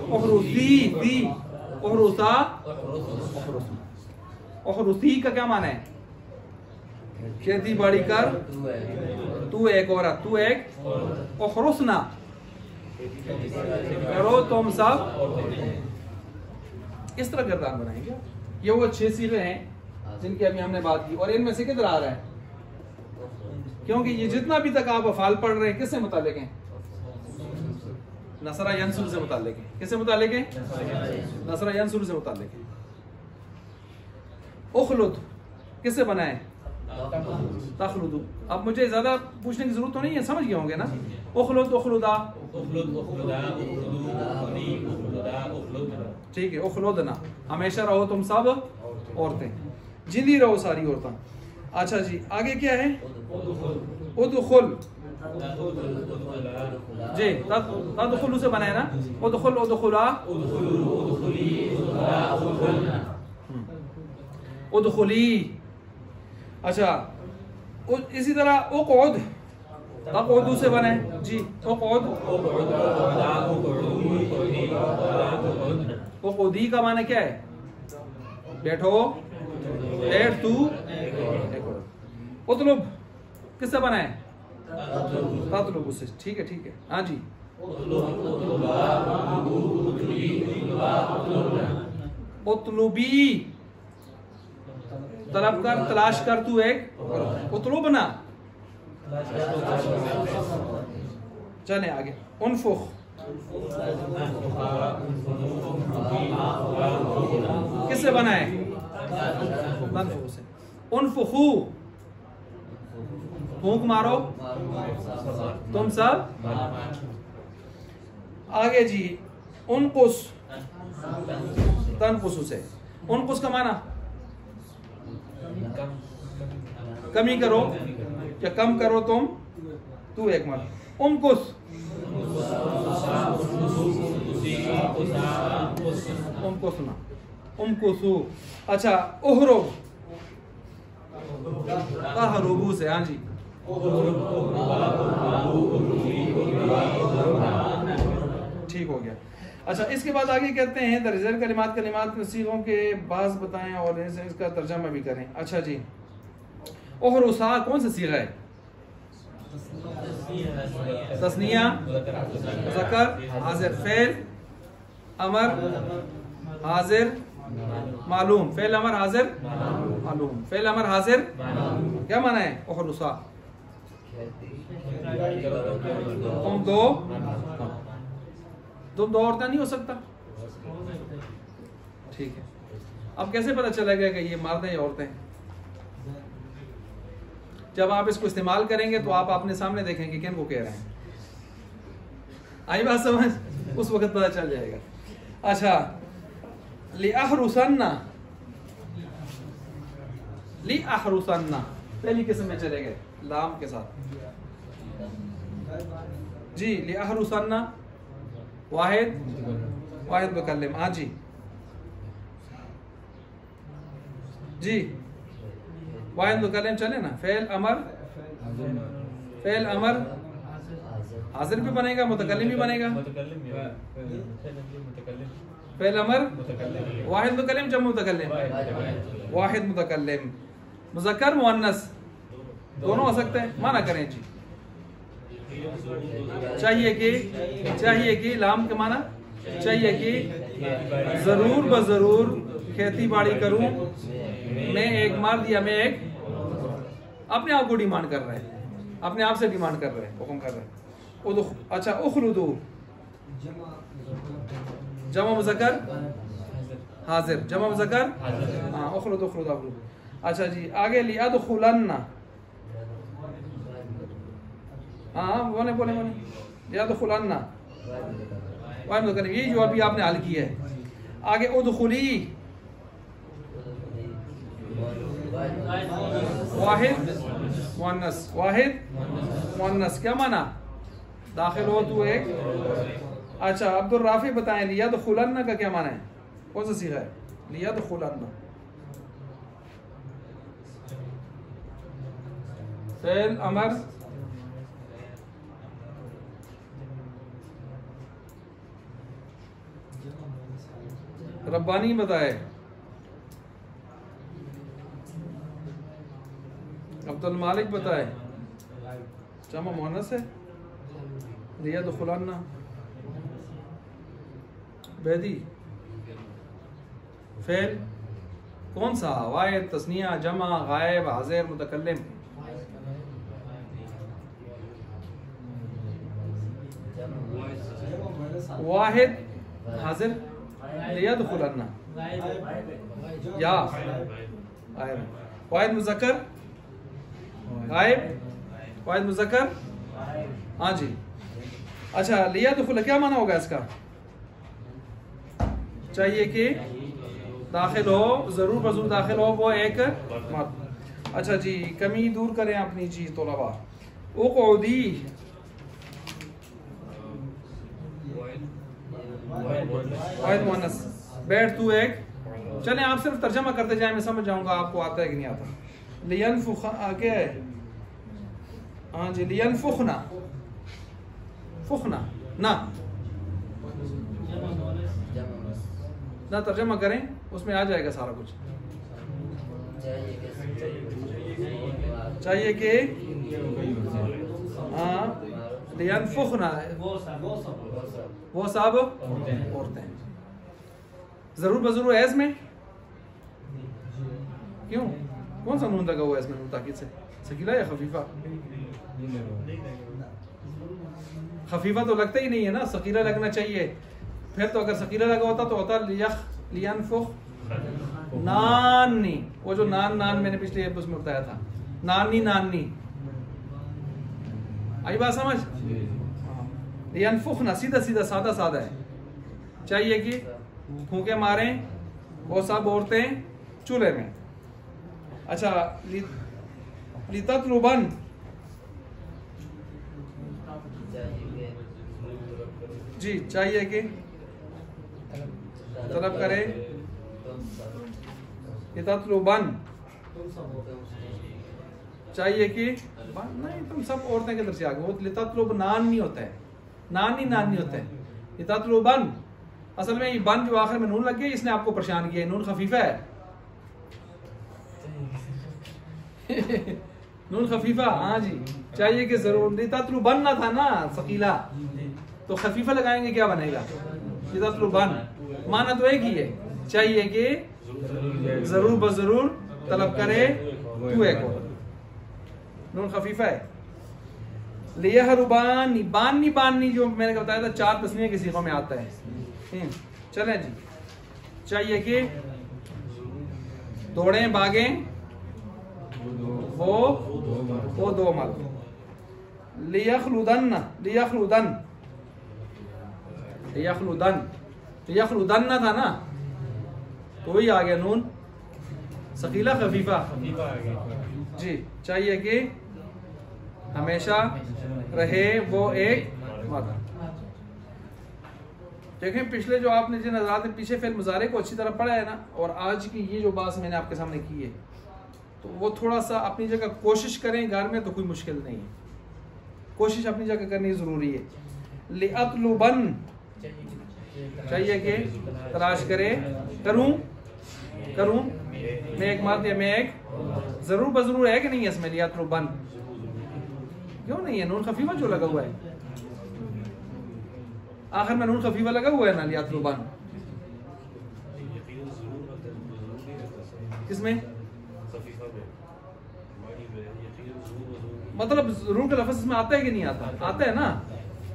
उखरुसी, दी, उखरुसा, उखरुसू। उखरुसी का क्या माना है? खेती बाड़ी कर तू एक औरत, तू एक। उखरुसना, करो तुम सब। इस तरह किरदार बनाएंगे। ये वो 6 सीगे हैं जिनकी अभी हमने बात की, और इनमें से किधर आ रहा है? क्योंकि ये जितना भी तक आप अफ़ाल पढ़ रहे हैं किससे मुतालिक हैं? नसरा यंसुर से मुतालिक है। किससे मुतालिक है? नसरा यंसुर से मुतालिक है। उखलुद किससे बना है? तखलुदु। अब मुझे ज्यादा पूछने की जरूरत तो नहीं है, समझ गए होंगे ना? उखलुद उखलुदा, ठीक है। उखलुदना, हमेशा रहो तुम सब औरतें, जिंदी रहो सारी औरतें। अच्छा जी, आगे क्या है? उदखुल जी, तदखुलु से बना है ना? उदखुल उदखुला, उदखुली। अच्छा, इसी तरह उक़उद, तक़उदु से बना है जी। उक़उद, उक़उदी का माने क्या है? बैठो, बैठ तू। उतलुब किससे बना है? ततलुब से, ठीक है ठीक है। हाँ जी। उतलुबी, तलब कर, तलाश कर तू एक। उतलुबना, चले आगे। उनफुख, किससे बना है? उनफुखू, फूंक मारो तुम सब। आगे जी, उनकुस, तनकुसु से। उनकुस का माना कमी करो या कम करो तुम, तू एक मार। उमकुस, उमकुसना, उमकुसु। अच्छा, उहरुब, तहरुबु से। हाँ जी। ठीक हो गया। अच्छा, इसके बाद आगे कहते हैं दरअसल कलिमात कलिमात सीगों के बाज बताएं और इसका तर्जमा भी करें। अच्छा जी, उहरुसा कौन सा सीगा है? तस्निया, मुज़क्कर, हाजिर, फेल अमर हाजिर मालूम, फेल अमर हाजिर मालूम, फेल अमर हाजिर। क्या माना है उहरुसा? तुम दो औरतें नहीं हो सकता, ठीक है। अब कैसे पता चलेगा कि ये मर्द हैं या औरतें? जब आप इसको इस्तेमाल करेंगे तो आप अपने सामने देखेंगे किन को कह रहे हैं। आई बात समझ? उस वक्त पता चल जाएगा। अच्छा, लिअहरुसन्ना, लिअहरुसन्ना पहली किस्म में चले गए लाम के साथ जी। लिअहरुसन्ना वाहिद, वाहिद मुतकल्लिम। हाँ जी जी, वाहिद मुतकल्लिम चले ना। फेल अमर, फेल अमर हाजिर भी बनेगा, मुतकल्लिम भी बनेगा। फेल अमर वाहिद मुतकल्लिम, जम मुतकल्लिम, वाहिद मुतकल्लिम। मुज़क्कर मुअन्नस दोनों हो सकते हैं। माना करें जी। चाहिए कि लाम के माना चाहिए कि जरूर ब जरूर खेती बाड़ी करूं मैं एक मर्द या मैं एक। अपने आप को डिमांड कर रहे हैं, अपने आप से डिमांड कर रहे हैं, हुक्म कर रहे हैं। अच्छा, उखलुदू जमा मुज़क्कर हाजिर, जमा मुज़क्कर हाँ, उखलुद उखलुद उखलुद। अच्छा जी, आगे लिअदखुलन्ना। हाँ बोले बोले बोले। लिअदखुलन्ना ये जो अभी आपने हल किया है। आगे उदखुली, वाहिद मुअन्नस, वाहिद मुअन्नस। क्या माना? दाखिल हो तू एक। अच्छा, अब्दुल राफी बताएं लियदखुलन्ना का क्या माना है? कौन सा सीगा है? लियदखुलन्ना फेल अमर रब्बानी बताए, अब्दुल मालिक बताए। जमा मुअन्नस है लियदखुलन्ना। बेदी फेल कौन सा? वाहिद, तस्निया, जमा, गायब, हाजिर, मुतकल्लिम। वाहिद हाजिर, लियदखुलन्ना या गायब। वाहिद मुज़क्कर गायब, वाहिद मुज़क्कर हाँ जी। अच्छा, लियदखुल क्या माना होगा इसका? चाहिए कि दाखिल हो, जरूर बजरूर दाखिल हो, वो एक मत। अच्छा जी, कमी दूर करें अपनी जी तलबा। उक़उदी वाहिद मुअन्नस, बैठ तू एक। चलें आप सिर्फ तर्जमा करते जाएं, मैं समझ जाऊंगा आपको आता है कि नहीं आता। लियनफुख आगे है हाँ जी, लियनफुखना, फुखना ना ना तर्जमा करें, उसमें आ जाएगा सारा कुछ। चाहिए कि हाँ लियनफुखना, वो सब औरतें। जरूर बजरूर एज में क्यों? कौन सा नून लगा हुआ है इसमें? नून ताकीद से सकीला या खफीफा? खफीफा तो लगता ही नहीं है ना, सकीला लगना चाहिए। फिर तो अगर सकीला लगा होता तो होता लियनफुख नानी। वो जो नान नान मैंने पिछले एपिसोड में बताया था, नानी नानी, आई बात समझ? लियनफुख ना सीधा सीधा सादा सादा है। चाहिए कि फूंके मारें वो सब औरतें चूल्हे में। अच्छा, लिततलुबन जी, चाहिए कि तलब करे। लिततलुबन चाहिए कि नहीं, तुम सब औरतें किधर से आ गए? वो लिततलुब नान नहीं होता है, नान ही नान नहीं होता है। लिततलुबन असल में ये बन जो आखिर में नून लग गया, इसने आपको परेशान किया। नून खफीफा है नून खफीफा हाँ जी। चाहिए कि जरूर लिततलुबन ना था ना सकीला, तो खफीफा लगाएंगे क्या बनेगा? लिततलुबन माना तो एक ही है। चाहिए कि जरूर बजरूर तलब करे तू एक और। नून खफीफा है। लियहरुबानी, बानी बानी जो मैंने बताया था 4 तस्नीया के सीखों में आता है। चलें जी, चाहिए कि दौड़े भागे वो 2 मत। लियखलुदन, लियखलुदन, लियखलुदन, लियखलुदन ना था ना, तो वही आ गया नून सकीला खफीफा जी। चाहिए कि हमेशा रहे वो एक मत। देखें पिछले जो आपने जिन हज़रात ने पीछे फिर मुजारे को अच्छी तरह पढ़ा है ना, और आज की ये जो बात मैंने आपके सामने की है, तो वो थोड़ा सा अपनी जगह कोशिश करें घर में, तो कोई मुश्किल नहीं है। कोशिश अपनी जगह करनी ज़रूरी है। लिअतलुबन चाहिए कि तलाश करे, करूं करूं, मैं एक मर्द या मैं एक, जरूर बजरूर है कि नहीं इसमें? लिअतलुबन क्यों नहीं है? नून खफीफा जो लगा हुआ है आखिर में, नून खफीफा लगा हुआ है ना लिअतलुबन। किसमें? मतलब जरूर का लफ्ज़ इसमें आता है कि नहीं आता? आता है ना।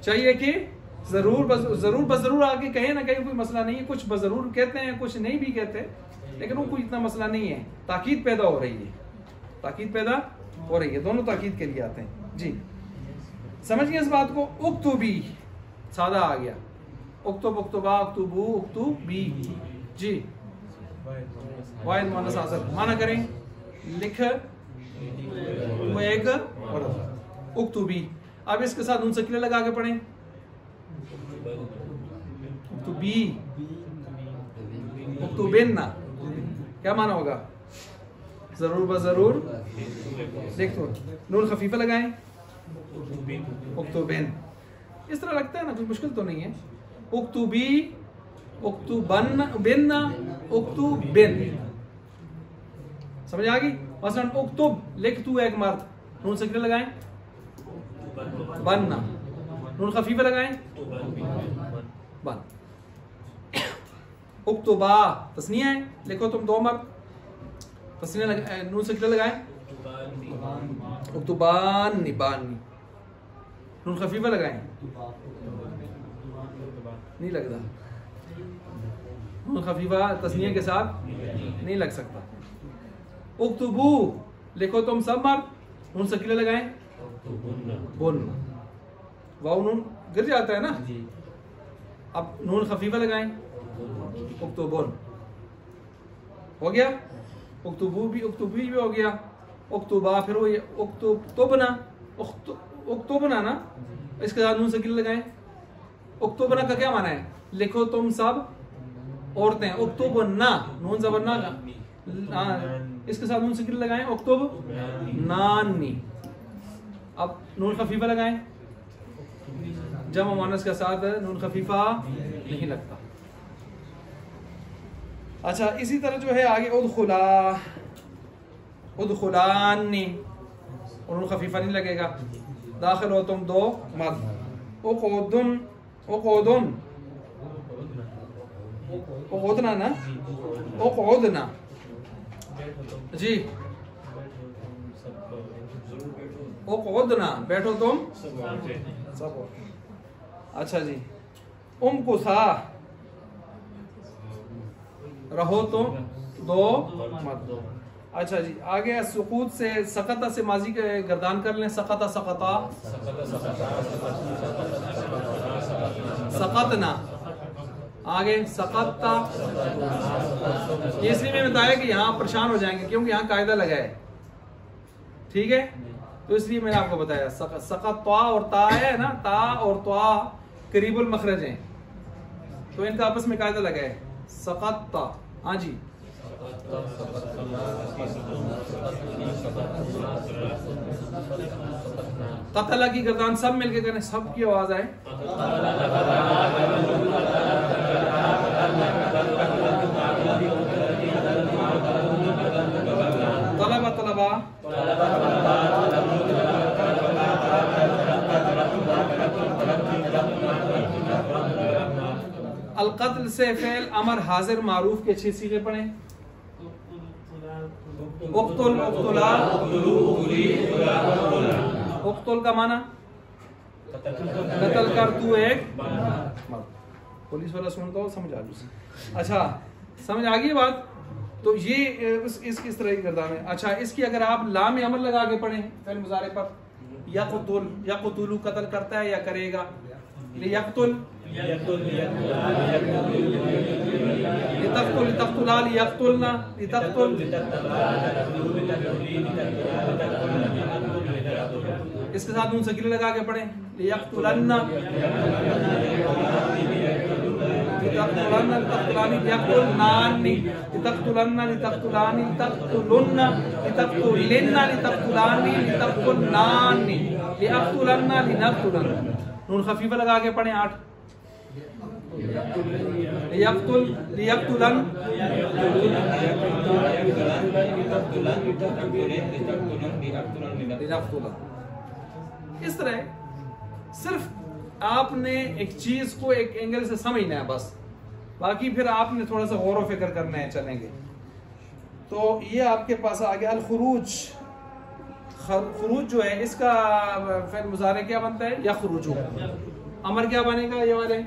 चाहिए कि जरूर बजरूर आके कहे ना कहीं, कोई मसला नहीं है। कुछ बजरूर कहते हैं, कुछ नहीं भी कहते, लेकिन वो कोई इतना मसला नहीं है। ताकीद पैदा हो रही है, ताकीद पैदा हो रही है, दोनों ताकीद के लिए आते हैं जी। समझ गए इस बात को? उक्तुबी सादा आ गया, उक्तुब, उक्तुबा, उक्तुबू, उक्तुबी जी। वाहिद मुअन्नस आसर माना करें, लिख वो एक औरत, उक्तुबी। अब इसके साथ उन सकीला लगा के पढ़ें, उक्तुबी, उक्तुबिन्ना, क्या माना होगा? जरूर बजरूर लिख दो, नून खफीफा लगाएं, उक्तुबिन। इस तरह लगता है ना, कुछ मुश्किल तो नहीं है। उक्तुबी, उक्तुबन, बिन्ना, उक्तुबिन, समझ आ गई? मसलन उक्तुब, लिख तू एक मर्द, नून सकीला लगाएं, बनना, नून खफीफा लगाएं, बन। उक्तुबा तस्निया है, लिखो तुम 2 मर्द, तस्निया नून सकीना लगाएं, उक्तुबान निबानी, नून खफीफा लगाएं, नहीं लगता, नून खफीफा तस्निया के साथ नहीं लग सकता। उक्तुबू लिखो तुम सब मर्द, नून सकीना लगाएं, बुन, वाव नून गिर जाता है ना, अब नून खफीफा लगाएं, उक्तुबुन हो गया, उक्तुबू भी हो गया, उक्तुबा फिर वो उक्तुबना, उक्तुबना ना, इसके साथ नून सकीना लगाएं। उक्तुबना का क्या माना है, लिखो तुम सब औरतें, उक्तुबना नून ज़बर ना का, इसके साथ नून सकीना लगाएं, उक्तुब नानी, अब नून खफीफा लगाएं, जमा मुअन्नस के साथ नून खफीफा नहीं लगता। अच्छा इसी तरह जो है आगे उदखुला, उदखुलानी, नून खफीफा नहीं लगेगा, दाखिल हो तुम 2 मर्द, उक़ुदुन, उक़ुदुन, उक़ुदना ना, उक़ुदना जी, उक़ुदना बैठो तुम सब। अच्छा जी, उमकुसा रहो तुम 2 मर्द। अच्छा जी आगे सुकूत से सकता से माजी के गर्दान कर लें, सकता सकता, सकतना, आगे सकता, इसलिए मैंने बताया कि यहाँ परेशान हो जाएंगे क्योंकि यहाँ कायदा लगा है, ठीक है, तो इसलिए मैंने आपको बताया सकता और ता है ना, ता और ता करीबुल मखरज हैं, तो इनका आपस में कायदा लगा है, सकता, हाँ जी, कतला की गर्दान सब मिलके करें, सब की आवाज आए, तलबा तलबा, अलकत्ल से फेल अमर हाजिर मारूफ के 6 सीगे पढ़े, उक्तुल, उक्तुला, उक्तुल का माना कत्ल कर तू एक मर्द, पुलिस वाला सुनता हो समझ आ जाए। अच्छा समझ आ गई बात, तो ये इस तरह की गर्दान है। अच्छा इसकी अगर आप लाम अमर लगा के पढ़े फेल मुजारे पर, यक़तुल, यक़तुलु कत्ल करता है या करेगा, लियक़तुल, लितक़तुल, लितक़तुला, लियक़तुलना, लितक़तुल, इसके साथ नून सकीना लगा के पढ़े, लियक़तुलन्ना, लितक़तुलन्ना, लितक़तुलानी, लियक़तुलनानी, लितक़तुलन्ना, लितक़तुलानी, लितक़तुलुन्ना, लितक़तुलिन्ना, लितक़तुलानी, लितक़तुलनानी, लियक़तुलन्ना, लिनक़तुलन, नून खफीफा लगा के पढ़े 8, लियक़तुल, लियक़तुलन, लिनक़तुलन, इस तरह सिर्फ आपने एक चीज को एक एंगल से समझना है बस, बाकी फिर आपने थोड़ा सा गौर व फिक्र करना है, चलेंगे। तो ये आपके पास आ गया अल खुरूज, खुरूज जो है इसका फिर मुजारे क्या बनता है, या खुरूज, अमर क्या बनेगा ये वाले,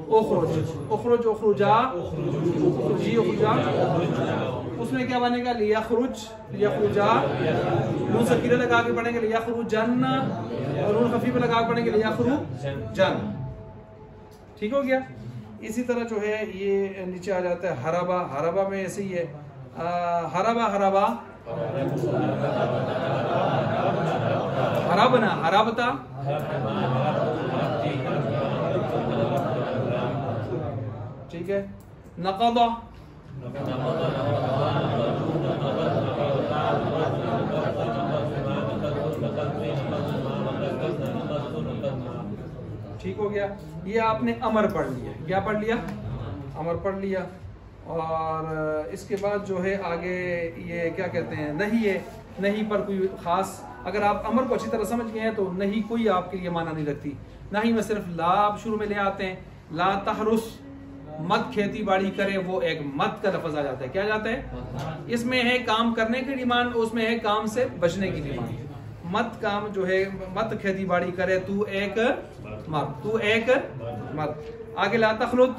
उखरुज, उखरुज, उखरुजा, उखरुजी, उखरुजा, उसमें क्या बनेगा, लिया खुरुज, लिया खुरुजा, नून सकीना लगा के पढ़ेंगे लिया खुरुजन, और नून खफीफा लगा के पढ़ेंगे लिया खुरुजन, ठीक हो गया। इसी तरह जो है ये नीचे आ जाता है हराबा, हराबा में ऐसे ही है, हराबा, हराबा, हराबना, हराबता, ठीक है, नक़दा, ठीक हो गया। ये आपने अमर पढ़ लिया, क्या पढ़ लिया, अमर पढ़ लिया। और इसके बाद जो है आगे ये क्या कहते हैं, नहीं है, नहीं पर कोई ख़ास, अगर आप अमर को अच्छी तरह समझ गए हैं तो नहीं कोई आपके लिए माना नहीं रखती। नहीं में सिर्फ ला आप शुरू में ले आते हैं, ला तहरुस, मत खेती बाड़ी करे, वो एक मत का लफ्ज आ जाता है। क्या जाता है? इसमें है काम करने की डिमांड, उसमें है काम से बचने की डिमांड। मत काम जो है, मत खेती बाड़ी करे, तू एक मत, तू एक मत। आगे ला तखलुद,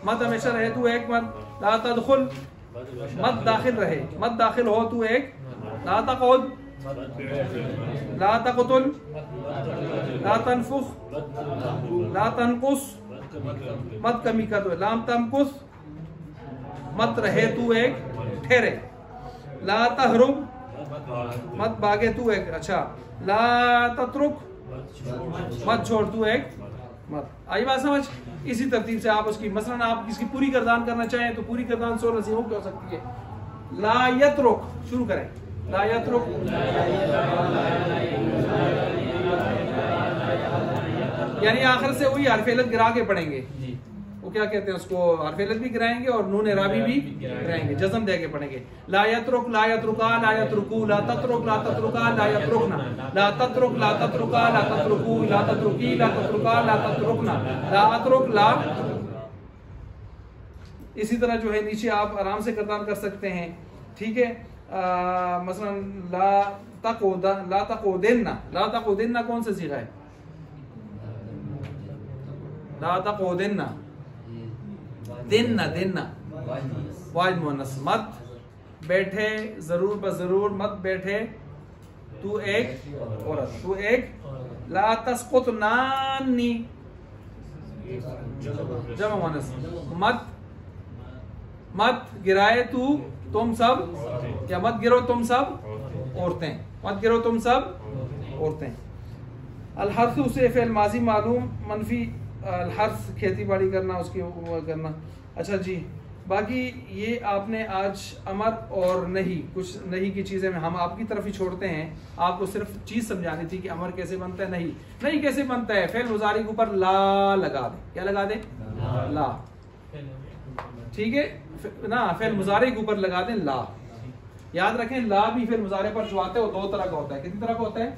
मत हमेशा रहे, तू एक मत। ला तदखुल, मत दाखिल रहे, मत दाखिल हो, तू एक। ला तक़उद, ला तक़तुल, ला तनफुख, ला तनकुस, मत कमी कर दो। लाम तमकुस, मत रहे, तू एक ठहरे। ला तहरुब, मत भागे, तू एक। अच्छा, ला तत्रुक, मत छोड़, तू एक मत। आई बात समझ? इसी तरतीब से आप उसकी, मसलन आप किसकी पूरी गर्दान करना चाहें तो पूरी गर्दान 100 नसीहों की हो सकती है। ला यत्रुक, शुरू करें। ला यत्रुक, यानी आखिर से वही हरफेलत गिरा के पढ़ेंगे। वो क्या कहते हैं उसको, हरफेलत भी गिराएंगे और नून राबी भी गिराएंगे, जज़म दे के पढ़ेंगे। ला यत्रुक, ला यत्रुका, ला यत्रुकू, ला तत्रुक, ला तत्रुका, ला यत्रुकना, ला तत्रुक, ला तत्रुका, ला तत्रुकू, ला तत्रुकी, ला तत्रुका, ला तत्रुकना, ला अत्रुक, ला। इसी तरह जो है नीचे आप आराम से गर्दान कर सकते हैं, ठीक है। मसलन ला तक़ुदा, ला तक़ुदिन्ना, ला तक़ुदिन्ना कौन सा सीगा है? ला तक़ुदिन्ना, दिन्ना, दिन्ना वाहिद मुअन्नस। मत बैठे, जरूर बजरूर मत बैठे, तू एक औरत, तू एक। ला तस्कुत नानी, जमा मुअन्नस। मत मत गिराए तू, तुम सब, क्या मत गिरो तुम सब औरतें, मत गिरो तुम सब औरतें। अल-हर्सु से फ़िल माजी मालूम, मनफी अल-हर्स खेती बाड़ी करना, उसकी करना। अच्छा जी, बाकी ये आपने आज अमर और नहीं, कुछ नहीं की चीज़ें हम आपकी तरफ ही छोड़ते हैं। आपको सिर्फ चीज़ समझानी थी कि अमर कैसे बनता है, नहीं नहीं कैसे बनता है। फ़िल मुज़ारी के ऊपर ला लगा दे, क्या लगा दे? ला, ठीक है ना। फ़िल मुज़ारे के ऊपर लगा दें ला। याद रखें, ला भी फ़िल मुज़ारे पर जो आता है वो दो तरह का होता है। कितनी तरह का होता है?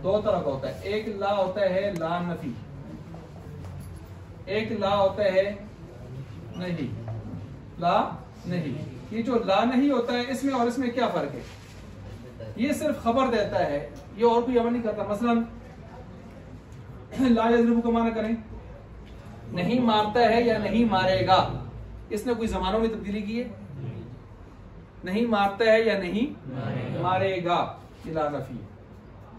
दो तरह का होता है। एक ला होता है ला नफी, एक ला होता है नहीं, ला नहीं। ये जो ला नहीं होता है, इसमें और इसमें क्या फर्क है? ये सिर्फ खबर देता है, ये और कोई अमल नहीं करता। मसलन ला यज़रिबु का माना करें, नहीं मारता है या नहीं मारेगा, इसने कोई जमानों में तब्दीली की है? नहीं मारता है या नहीं मारेगा, ये ला नफी।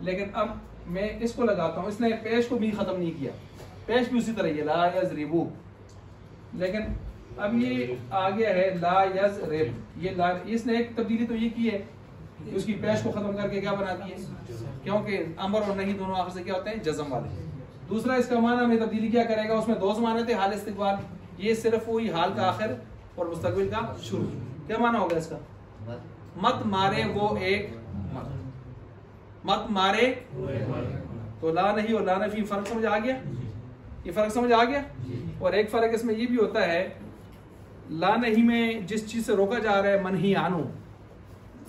लेकिन अब मैं इसको लगाता हूं, इसने पेश को भी खत्म नहीं किया, पेश भी उसी तरह ये ला यज़रिबु। लेकिन अब ये आ गया है ला यज़रिब, ये ला, इसने एक तब्दीली तो ये की है, उसकी पेश को खत्म करके क्या बना दी है? क्योंकि अमर और नहीं दोनों आखिर से क्या होते हैं? जज़म वाले। दूसरा इसका माना में तब्दीली क्या करेगा? उसमें दो ज़माने थे, हाल इस्तिक़बाल, ये सिर्फ वही हाल का आखिर और मुस्तक़बिल का शुरू। क्या माना होगा इसका? मत मारे वो एक मत, मत मारे तो ला नहीं और ला नफी। फर्क समझ आ गया? ये फर्क समझ आ गया। और एक फर्क इसमें ये भी होता है, ला नहीं में जिस चीज से रोका जा रहा है, मनही आनु,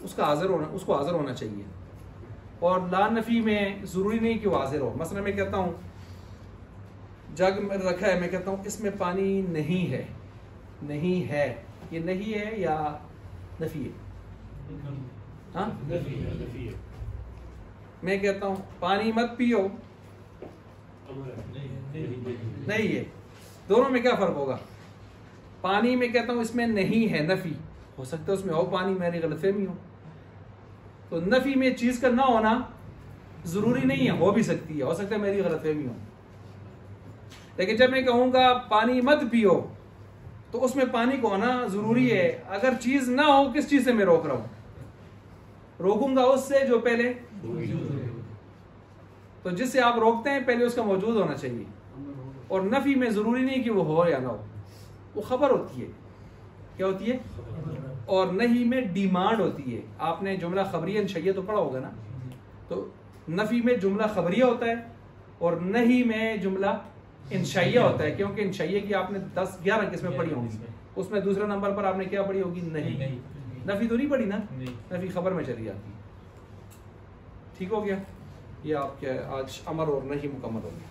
उसका हाजिर होना, उसको हाजिर होना चाहिए। और ला नफी में जरूरी नहीं कि वो हाजिर हो। मसलन मैं कहता हूँ जग में रखा है, मैं कहता हूँ इसमें पानी नहीं है, नहीं है, ये नहीं है या नफी है? हाँ, मैं कहता हूँ पानी मत पियो, नहीं है। दोनों में क्या फर्क होगा? पानी में कहता हूँ इसमें नहीं है, नफी, हो सकता है उसमें हो पानी, मेरी गलतफहमी हो। तो नफी में चीज का ना होना जरूरी नहीं है, हो भी सकती है, हो सकता है मेरी गलतफहमी हो। लेकिन जब मैं कहूंगा पानी मत पियो, तो उसमें पानी को होना जरूरी है। अगर चीज ना हो, किस चीज से मैं रोक रहा हूं? रोकूंगा उससे जो पहले, तो जिससे आप रोकते हैं पहले उसका मौजूद होना चाहिए। और नफी में जरूरी नहीं कि वो हो या ना हो, वो खबर होती है। क्या होती है? और नहीं में डिमांड होती है। आपने जुमला खबरिया इंशइया तो पढ़ा होगा ना, तो नफी में जुमला खबरिया होता है और नहीं में जुमला इंशइया होता है। क्योंकि इंशइया की आपने 10-11 किस्में पढ़ी होंगी, उसमें दूसरे नंबर पर आपने क्या पढ़ी होगी? नहीं। नफी तो नहीं पढ़ी ना, नफी खबर में चली जाती। ठीक हो गया? ये आपके आज अमर और नहीं मुकम्मल हो गया।